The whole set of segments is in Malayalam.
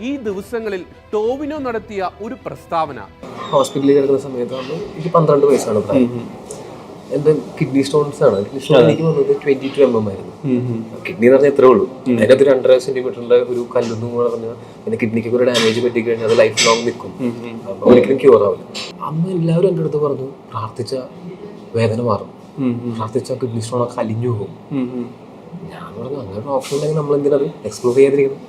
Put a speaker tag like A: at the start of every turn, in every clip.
A: ഈ ദിവസങ്ങളിൽ ടോവിനോ നടത്തിയ ഒരു പ്രസ്താവന.
B: ഹോസ്പിറ്റലിൽ കിടക്കുന്ന സമയത്താണ് എനിക്ക് 12 വയസ്സാണ് പ്രായം. എൻ്റെ കിഡ്നി സ്റ്റോൺസ് ആണ്. കിഡ്നി സ്റ്റോൺ എനിക്ക് വന്നത് 22 mm ആയിരുന്നു. കിഡ്നി എന്ന് പറഞ്ഞാൽ എത്രേ ഉള്ളൂ. അതിനകത്ത് 2.5 സെന്റിമീറ്ററിന്റെ ഒരു കല്ലെന്ന് പറഞ്ഞാൽ പിന്നെ കിഡ്നിക്ക് ഒരു ഡാമേജ് പറ്റി കഴിഞ്ഞാൽ അത് ലൈഫ് ലോങ് നിൽക്കും, ഒരിക്കലും ക്യൂർ ആവില്ല. അന്ന് എല്ലാവരും എൻ്റെ അടുത്ത് പറഞ്ഞു, പ്രാർത്ഥിച്ച വേദന മാറും, പ്രാർത്ഥിച്ച കിഡ്നി സ്റ്റോൺ ഒക്കെ അലിഞ്ഞു പോകും. ഞാൻ പറഞ്ഞു അങ്ങനെ ഒരു ഓപ്ഷൻ ഉണ്ടെങ്കിൽ നമ്മൾ എന്തിനത് എക്സ്പ്ലോർ ചെയ്യാതിരിക്കണം.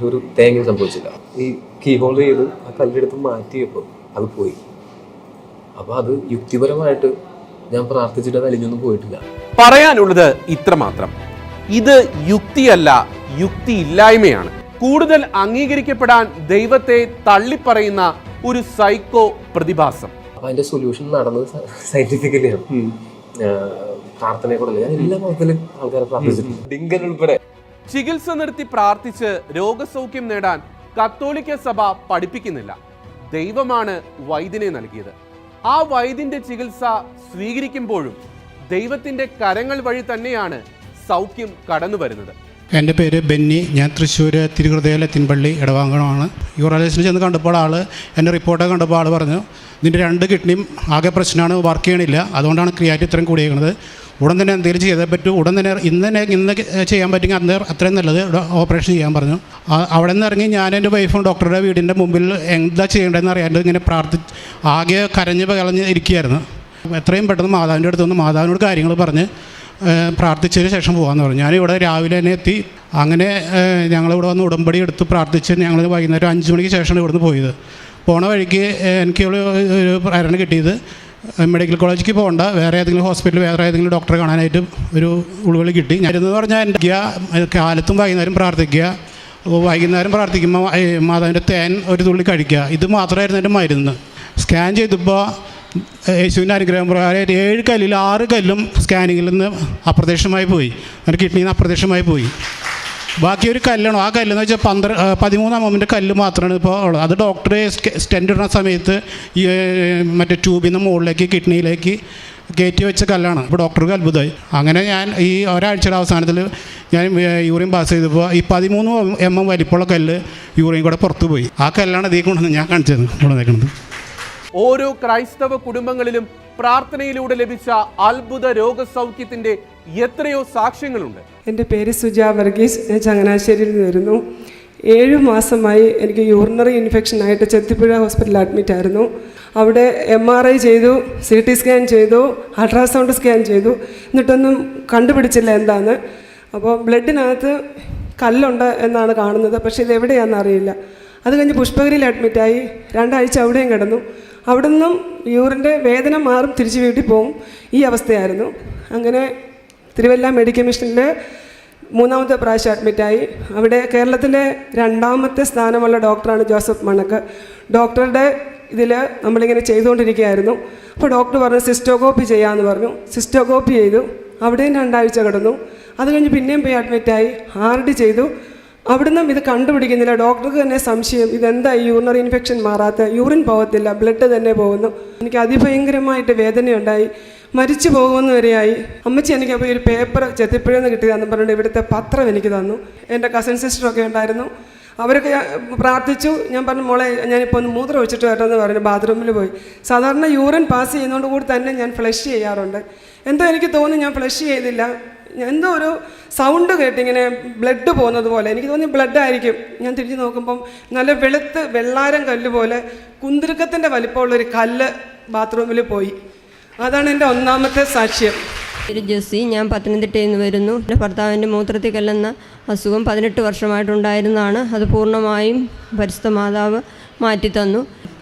B: ഒരു തേങ്ങ സംഭവിച്ചില്ല. ഈ കീ ഹോൾഡ് ചെയ്ത് ആ കല്ലെടുത്ത് മാറ്റിയപ്പോൾ അത് പോയി. അപ്പോൾ അത് യുക്തിപരമായിട്ട് ഞാൻ പ്രാർത്ഥിച്ചിട്ട് അത് അലിഞ്ഞൊന്നും പോയിട്ടില്ല.
A: പറയാനുള്ളത് ഇത്രമാത്രം. ഇത് യുക്തിയല്ല, യുക്തിയില്ലായ്മയാണ്. കൂടുതൽ അംഗീകരിക്കപ്പെടാൻ ദൈവത്തെ തള്ളിപ്പറയുന്ന ഒരു സൈക്കോ പ്രതിഭാസം.
B: അപ്പൊ അതിന്റെ സൊല്യൂഷൻ നടന്നത് സയന്റിഫിക്കലിയാണ്, പ്രാർത്ഥനയെ കൂടെ. ഞാൻ എല്ലാ മതത്തിലും ആൾക്കാരെ പ്രാർത്ഥിച്ചിട്ടുണ്ട്, ഡിങ്കൻ ഉൾപ്പെടെ.
A: ചികിത്സ നിർത്തി പ്രാർത്ഥിച്ച് രോഗസൗഖ്യം നേടാൻ കത്തോലിക്ക സഭ പഠിപ്പിക്കുന്നില്ല. ദൈവമാണ് വൈദ്യനെ നൽകിയത്. ആ വൈദ്യന്റെ ചികിത്സ സ്വീകരിക്കുമ്പോഴും ദൈവത്തിന്റെ കരങ്ങൾ വഴി തന്നെയാണ് സൗഖ്യം കടന്നു വരുന്നത്.
C: എൻ്റെ പേര് ബെന്നി. ഞാൻ തൃശ്ശൂർ തിരുഹൃദയ ലത്തിൻപള്ളി ഇടവാങ്കണമാണ്. യൂറോളജിസ്റ്റിൽ ചെന്ന് കണ്ടപ്പോൾ എൻ്റെ റിപ്പോർട്ടൊക്കെ കണ്ടപ്പോൾ പറഞ്ഞു, ഇതിൻ്റെ 2 കിഡ്നിയും ആകെ പ്രശ്നമാണ്, വർക്ക് ചെയ്യണില്ല, അതുകൊണ്ടാണ് ക്രിയാറ്റിൻ ഇത്രയും കൂടിയേക്കുന്നത്. ഉടൻ തന്നെ എന്തെങ്കിലും ചെയ്തേ പറ്റൂ, ഉടൻ തന്നെ ഇന്ന് ചെയ്യാൻ പറ്റുമെങ്കിൽ അന്ന് അത്രയും നല്ലത്, ഓപ്പറേഷൻ ചെയ്യാൻ പറഞ്ഞു. അവിടെ നിന്ന് ഇറങ്ങി ഞാൻ എൻ്റെ വൈഫും ഡോക്ടറുടെ വീടിൻ്റെ മുമ്പിൽ എന്താ ചെയ്യേണ്ടതെന്ന് അറിയാണ്ട് ഇങ്ങനെ ആകെ കരഞ്ഞ് കളഞ്ഞ് ഇരിക്കുകയായിരുന്നു. എത്രയും പെട്ടെന്ന് മാതാവിൻ്റെ അടുത്ത് വന്ന് മാതാവിനോട് കാര്യങ്ങൾ പറഞ്ഞ് പ്രാർത്ഥിച്ചതിന് ശേഷം പോകാമെന്ന് പറഞ്ഞു. ഞാനിവിടെ രാവിലെ തന്നെ എത്തി. അങ്ങനെ ഞങ്ങളിവിടെ വന്ന് ഉടമ്പടി എടുത്ത് പ്രാർത്ഥിച്ച് ഞങ്ങൾ വൈകുന്നേരം 5 മണിക്ക് ശേഷമാണ് ഇവിടുന്ന് പോയത്. പോണ വഴിക്ക് എനിക്ക് ഒരു പ്രേരണ കിട്ടിയത്, മെഡിക്കൽ കോളേജിലേക്ക് പോകണ്ട, വേറെ ഏതെങ്കിലും ഹോസ്പിറ്റലിൽ വേറെ ഏതെങ്കിലും ഡോക്ടറെ കാണാനായിട്ട് ഒരു ഉൾവിളി കിട്ടി. ഞാനിതെന്ന് പറഞ്ഞാൽ എൻ്റെ കാലത്തും വൈകുന്നേരം പ്രാർത്ഥിക്കുക, വൈകുന്നേരം പ്രാർത്ഥിക്കുമ്പോൾ മാതാവിൻ്റെ തേൻ ഒരു തുള്ളി കഴിക്കുക, ഇത് മാത്രമായിരുന്നു എൻ്റെ മരുന്ന്. സ്കാൻ ചെയ്തപ്പോൾ യേശുവിൻ്റെ അനുഗ്രഹം പ്രകാരം 7 കല്ലിൽ 6 കല്ലും സ്കാനിങ്ങിൽ നിന്ന് അപ്രത്യക്ഷമായി പോയി, എൻ്റെ കിഡ്നിയിൽ നിന്ന് അപ്രത്യക്ഷമായി പോയി. ബാക്കി ഒരു കല്ലാണ്. ആ കല്ലെന്ന് വെച്ചാൽ 13 mm കല്ല് മാത്രമാണ് ഇപ്പോൾ ഉള്ളത്. അത് ഡോക്ടറെ സ്റ്റെൻഡ് ഇടുന്ന സമയത്ത് ഈ മറ്റേ ട്യൂബിൽ നിന്ന് മുകളിലേക്ക് കിഡ്നിയിലേക്ക് കയറ്റി വെച്ച കല്ലാണ്. ഇപ്പോൾ ഡോക്ടർക്ക് അത്ഭുതമായി. അങ്ങനെ ഞാൻ ഈ ഒരാഴ്ചയുടെ അവസാനത്തിൽ ഞാൻ യൂറിൻ പാസ് ചെയ്തപ്പോൾ ഈ 13 mm വലിപ്പമുള്ള കല്ല് യൂറിൻ കൂടെ പുറത്തു പോയി. ആ കല്ലാണ് ഇതിൽ കൊണ്ടുവന്ന് ഞാൻ കാണിച്ചത് കൊണ്ടുവന്നേക്കുന്നത്.
A: ഓരോ ക്രൈസ്തവ കുടുംബങ്ങളിലും പ്രാർത്ഥനയിലൂടെ ലഭിച്ച അത്ഭുത രോഗസൗഖ്യത്തിന്റെ എത്രയോ സാക്ഷ്യങ്ങളുണ്ട്.
D: എൻ്റെ പേര് സുജ വർഗീസ്. ഞാൻ ചങ്ങനാശ്ശേരിയിൽ നിന്ന് വരുന്നു. 7 മാസമായി എനിക്ക് യൂറിനറി ഇൻഫെക്ഷനായിട്ട് ചെത്തിപ്പുഴ ഹോസ്പിറ്റലിൽ അഡ്മിറ്റ് ആയിരുന്നു. അവിടെ MRI ചെയ്തു, CT സ്കാൻ ചെയ്തു, അൾട്രാസൗണ്ട് സ്കാൻ ചെയ്തു, എന്നിട്ടൊന്നും കണ്ടുപിടിച്ചില്ല എന്താന്ന്. അപ്പോൾ ബ്ലഡിനകത്ത് കല്ലുണ്ട് എന്നാണ് കാണുന്നത്, പക്ഷേ ഇതെവിടെയാണെന്ന് അറിയില്ല. അത് കഴിഞ്ഞ് പുഷ്പഗിരിയിൽ അഡ്മിറ്റായി 2 ആഴ്ച അവിടെയും കിടന്നു. അവിടെ നിന്നും യൂറിൻ്റെ വേദന മാറും, തിരിച്ച് വീട്ടിൽ പോകും, ഈ അവസ്ഥയായിരുന്നു. അങ്ങനെ തിരുവല്ല മെഡിക്കൽ മിഷനിൽ 3ാമത്തെ പ്രാവശ്യം അഡ്മിറ്റായി. അവിടെ കേരളത്തിലെ 2ാമത്തെ സ്ഥാനമുള്ള ഡോക്ടറാണ് ജോസഫ് മണക്ക്. ഡോക്ടറുടെ ഇതിൽ നമ്മളിങ്ങനെ ചെയ്തുകൊണ്ടിരിക്കുകയായിരുന്നു. അപ്പോൾ ഡോക്ടർ പറഞ്ഞു സിസ്റ്റോകോപ്പി ചെയ്യാമെന്ന് പറഞ്ഞു. സിസ്റ്റോകോപ്പി ചെയ്തു. അവിടെയും 2 ആഴ്ച കിടന്നു. അത് കഴിഞ്ഞ് പിന്നെയും പോയി അഡ്മിറ്റായി, RD ചെയ്തു. അവിടുന്ന് ഇത് കണ്ടുപിടിക്കുന്നില്ല. ഡോക്ടർക്ക് തന്നെ സംശയം, ഇതെന്താ ഈ യൂറിനറി ഇൻഫെക്ഷൻ മാറാത്ത, യൂറിൻ പോകത്തില്ല, ബ്ലഡ് തന്നെ പോകുന്നു. എനിക്ക് അതിഭയങ്കരമായിട്ട് വേദനയുണ്ടായി, മരിച്ചു പോകുമെന്ന് വരെയായി. അമ്മച്ചി എനിക്ക് അപ്പോൾ ഒരു പേപ്പർ ചെത്തിപ്പുഴയിൽ നിന്ന് കിട്ടിയതാണെന്ന് പറഞ്ഞിട്ട് ഇവിടുത്തെ പത്രം എനിക്ക് തന്നു. എൻ്റെ കസിൻ സിസ്റ്ററൊക്കെ ഉണ്ടായിരുന്നു, അവരൊക്കെ പ്രാർത്ഥിച്ചു. ഞാൻ പറഞ്ഞു, മോളെ ഞാനിപ്പോൾ ഒന്ന് മൂത്രം ഒഴിച്ചിട്ട് വരണമെന്ന് പറഞ്ഞു ബാത്റൂമിൽ പോയി. സാധാരണ യൂറിൻ പാസ് ചെയ്യുന്നതുകൊണ്ട് കൂടി തന്നെ ഞാൻ ഫ്ലഷ് ചെയ്യാറുണ്ട്. എന്തോ എനിക്ക് തോന്നി ഞാൻ ഫ്ലഷ് ചെയ്തില്ല. എന്തോ ഒരു സൗണ്ട് കേട്ടിങ്ങനെ ബ്ലഡ് പോകുന്നത് പോലെ എനിക്ക് തോന്നി ബ്ലഡ് ആയിരിക്കും. ഞാൻ തിരിഞ്ഞ് നോക്കുമ്പം നല്ല വെളുത്ത് വെള്ളാരം കല്ല് പോലെ കുന്തിരുക്കത്തിൻ്റെ വലിപ്പമുള്ളൊരു കല്ല് ബാത്റൂമിൽ പോയി. അതാണ് എൻ്റെ 1ാമത്തെ സാക്ഷ്യം.
E: പേര് ജെസ്സി. ഞാൻ പത്തനംതിട്ടയിൽ നിന്ന് വരുന്നു. എൻ്റെ ഭർത്താവിൻ്റെ മൂത്രത്തിൽ കല്ലെന്ന അസുഖം 18 വർഷമായിട്ടുണ്ടായിരുന്നതാണ്. അത് പൂർണ്ണമായും പരിശുദ്ധ മാതാവ് മാറ്റിത്തന്നു.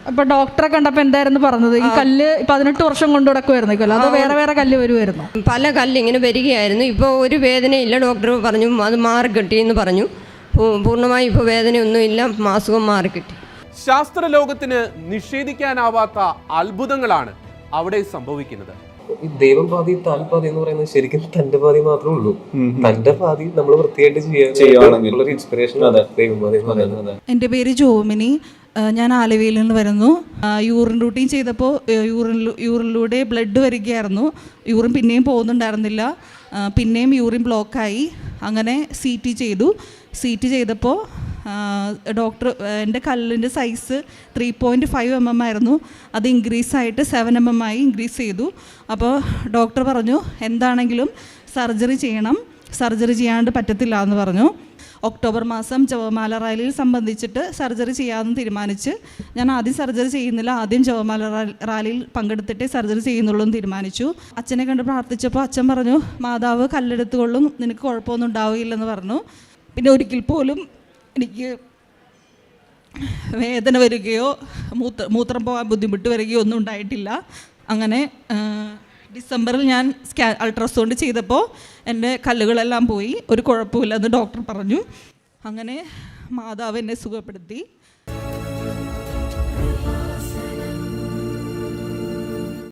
F: അപ്പോൾ ഡോക്ടറെ കണ്ടപ്പോൾ എന്തായിരുന്നു പറഞ്ഞത്? ഈ കല്ല് 18 വർഷം കൊണ്ട് കിടക്കുമായിരുന്നു, അത് വേറെ വേറെ കല്ല് വരുമായിരുന്നു?
E: പല കല്ല് ഇങ്ങനെ വരികയായിരുന്നു. ഇപ്പോൾ ഒരു വേദനയില്ല. ഡോക്ടർ പറഞ്ഞു അത് മാറിക്കിട്ടിയെന്ന് പറഞ്ഞു. പൂർണ്ണമായും ഇപ്പോൾ വേദനയൊന്നുമില്ല, അസുഖം മാറിക്കിട്ടി.
A: ശാസ്ത്രലോകത്തിന് നിഷേധിക്കാനാവാത്ത അത്ഭുതങ്ങളാണ് അവിടെ സംഭവിക്കുന്നത്.
B: ദൈവം പാതി താൻ പാതി എന്ന് പറയുന്നത് ശരിക്കും തന്റെ പാതി മാത്രമേ ഉള്ളൂ. തന്റെ പാതി നമ്മൾ വൃത്തിയായിട്ട് ചെയ്യാനുള്ള ഇൻസ്പിറേഷൻ ദൈവം പാതി എന്ന് പറയുന്നത്.
G: എൻ്റെ പേര് ജോമിനി. ഞാൻ ആലവിയിൽ നിന്ന് വരുന്നു. യൂറിൻ റൂട്ടീൻ ചെയ്തപ്പോൾ യൂറിനിലൂടെ ബ്ലഡ് വരികയായിരുന്നു. യൂറിൻ പിന്നെയും പോകുന്നുണ്ടായിരുന്നില്ല. പിന്നെയും യൂറിൻ ബ്ലോക്കായി. അങ്ങനെ CT ചെയ്തു. CT ചെയ്തപ്പോൾ ഡോക്ടർ എൻ്റെ കല്ലിൻ്റെ സൈസ് 3.5 mm ആയിരുന്നു. അത് ഇൻക്രീസായിട്ട് 7 mm ആയി ഇൻക്രീസ് ചെയ്തു. അപ്പോൾ ഡോക്ടർ പറഞ്ഞു എന്താണെങ്കിലും സർജറി ചെയ്യണം, സർജറി ചെയ്യാണ്ട് പറ്റത്തില്ല എന്ന് പറഞ്ഞു. ഒക്ടോബർ മാസം ജപമാല റാലിയിൽ സംബന്ധിച്ചിട്ട് സർജറി ചെയ്യാമെന്ന് തീരുമാനിച്ച് ഞാൻ ആദ്യം സർജറി ചെയ്യുന്നില്ല, ആദ്യം ജപമാല റാലിയിൽ പങ്കെടുത്തിട്ടേ സർജറി ചെയ്യുന്നുള്ളൂ എന്ന് തീരുമാനിച്ചു. അച്ഛനെ കണ്ട് പ്രാർത്ഥിച്ചപ്പോൾ അച്ഛൻ പറഞ്ഞു മാതാവ് കല്ലെടുത്തുകൊള്ളും, നിനക്ക് കുഴപ്പമൊന്നും ഉണ്ടാവുകയില്ലെന്ന് പറഞ്ഞു. പിന്നെ ഒരിക്കൽ പോലും എനിക്ക് വേദന വരികയോ മൂത്രം പോകാൻ ബുദ്ധിമുട്ട് വരികയോ ഒന്നും ഉണ്ടായിട്ടില്ല. അങ്ങനെ ഡിസംബറിൽ ഞാൻ അൾട്രാസൗണ്ട് ചെയ്തപ്പോൾ എൻ്റെ കല്ലുകളെല്ലാം പോയി, ഒരു കുഴപ്പമില്ലെന്ന് ഡോക്ടർ പറഞ്ഞു. അങ്ങനെ മാതാവ് എന്നെ സുഖപ്പെടുത്തി.